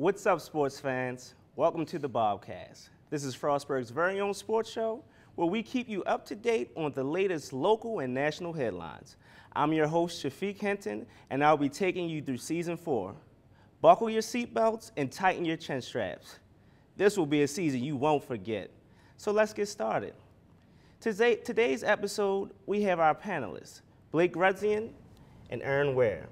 What's up, sports fans? Welcome to the Bobcast. This is Frostburg's very own sports show where we keep you up to date on the latest local and national headlines. I'm your host, Shafiyq Hinton, and I'll be taking you through Season 4. Buckle your seatbelts and tighten your chin straps. This will be a season you won't forget. So let's get started. Today's episode, we have our panelists, Blake Grutzian and Aaron Ware.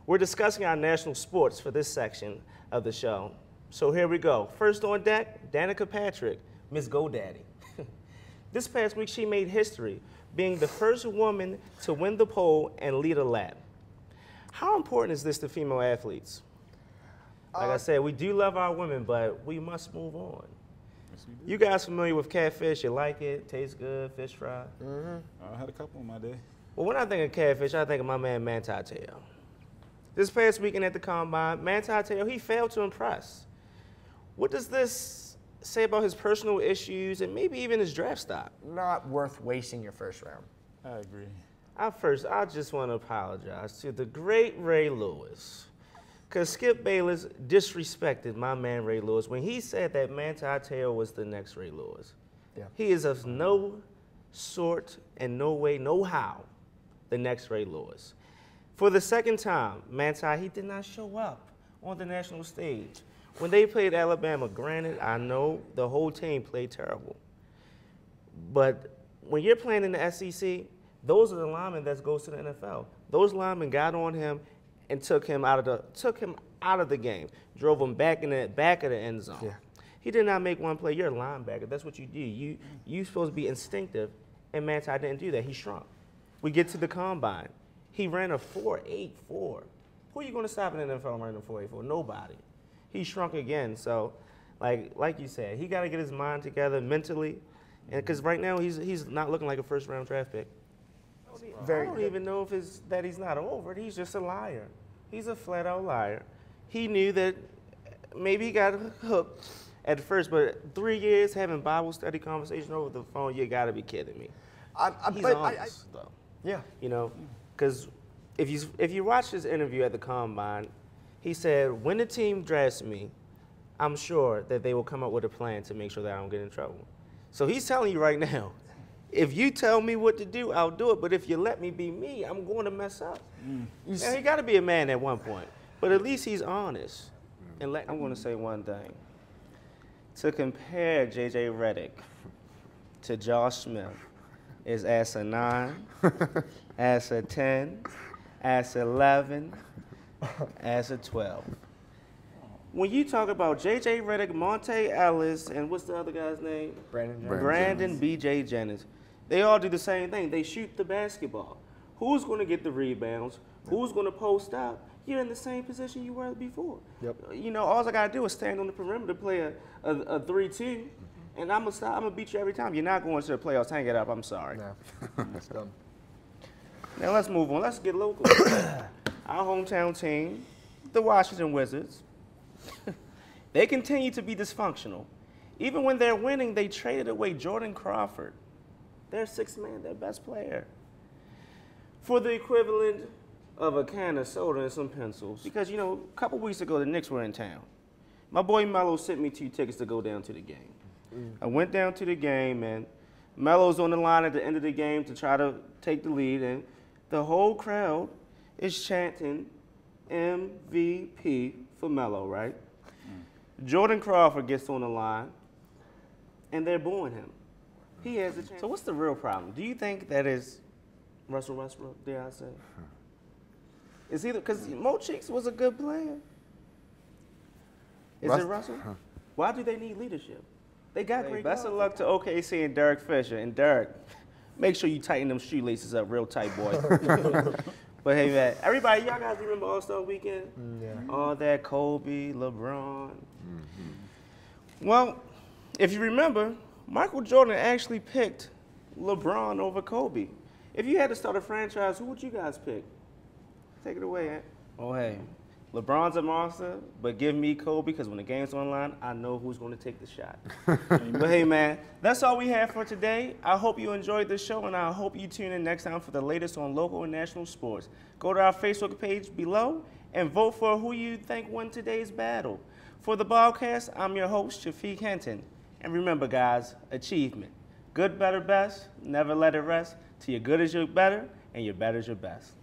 We're discussing our national sports for this section of the show. So here we go. First on deck, Danica Patrick, Miss GoDaddy. This past week, she made history, being the first woman to win the pole and lead a lap. How important is this to female athletes? Like I said, we do love our women, but we must move on. Yes, we do. You guys familiar with catfish? You like it? Tastes good? Fish fry? I had a couple on my day. Well, when I think of catfish, I think of my man Manti. This past weekend at the Combine, Manti, he failed to impress. What does this say about his personal issues and maybe even his draft stock? Not worth wasting your first round. I agree. I just want to apologize to the great Ray Lewis, because Skip Bayless disrespected my man Ray Lewis when he said that Manti was the next Ray Lewis. Yeah. He is of no sort and no way, no how, the next Ray Lewis. For the second time, Manti, he did not show up on the national stage. When they played Alabama, granted, I know the whole team played terrible. But when you're playing in the SEC, those are the linemen that goes to the NFL. Those linemen got on him and took him out of the game, drove him back in the back of the end zone. Yeah. He did not make one play. You're a linebacker. That's what you do. You're supposed to be instinctive, and Manti didn't do that. He shrunk. We get to the Combine. He ran a 4.84. Who are you going to stop in the NFL running a 4.84? Nobody. He shrunk again. So, like you said, he got to get his mind together mentally, and because right now he's not looking like a first-round draft pick. I don't even know if that he's not over it. He's just a liar. He's a flat-out liar. He knew that maybe he got hooked at first, but 3 years having Bible study conversation over the phone, you got to be kidding me. He's honest, though. Yeah. You know, because if you watch his interview at the Combine, he said, when the team drafts me, I'm sure that they will come up with a plan to make sure that I don't get in trouble. So he's telling you right now, if you tell me what to do, I'll do it. But if you let me be me, I'm going to mess up. Now, he got to be a man at one point. But at least he's honest. And I'm going to say one thing. To compare J.J. Redick to Josh Smith is as a 9, as a 10, as 11, as a 12. When you talk about J.J. Redick, Monte Ellis, and what's the other guy's name? Brandon B.J. Jennings. They all do the same thing. They shoot the basketball. Who's going to get the rebounds? Who's going to post up? You're in the same position you were before. Yep. You know, all I got to do is stand on the perimeter, play a 3-2, and I'm going to beat you every time. You're not going to the playoffs. Hang it up. I'm sorry. No, that's dumb. Now let's move on. Let's get local. Our hometown team, the Washington Wizards, they continue to be dysfunctional. Even when they're winning, they traded away Jordan Crawford, their sixth man, their best player, for the equivalent of a can of soda and some pencils. Because, you know, a couple weeks ago, the Knicks were in town. My boy Melo sent me 2 tickets to go down to the game. I went down to the game, and Melo's on the line at the end of the game to try to take the lead, and the whole crowd is chanting MVP for Melo, right? Jordan Crawford gets on the line, and they're booing him. He has a chance. So what's the real problem? Do you think that is Russell Westbrook, dare I say? It's either because Mo Cheeks was a good player. Is it Russell? Why do they need leadership? They got great. Best of luck to OKC and Derek Fisher. And Derek, make sure you tighten them shoelaces up real tight, boy. But hey, man, everybody, y'all guys remember All-Star Weekend? Yeah. All that Kobe, LeBron. Well, if you remember, Michael Jordan actually picked LeBron over Kobe. If you had to start a franchise, who would you guys pick? Take it away, Ant. Oh, hey, LeBron's a monster, but give me Kobe, because when the game's online, I know who's going to take the shot. But hey, man, that's all we have for today. I hope you enjoyed this show, and I hope you tune in next time for the latest on local and national sports. Go to our Facebook page below and vote for who you think won today's battle. For the Bobcast, I'm your host, Shafiyq Hinton. And remember, guys, achievement. Good, better, best. Never let it rest till your good is your better and your better is your best.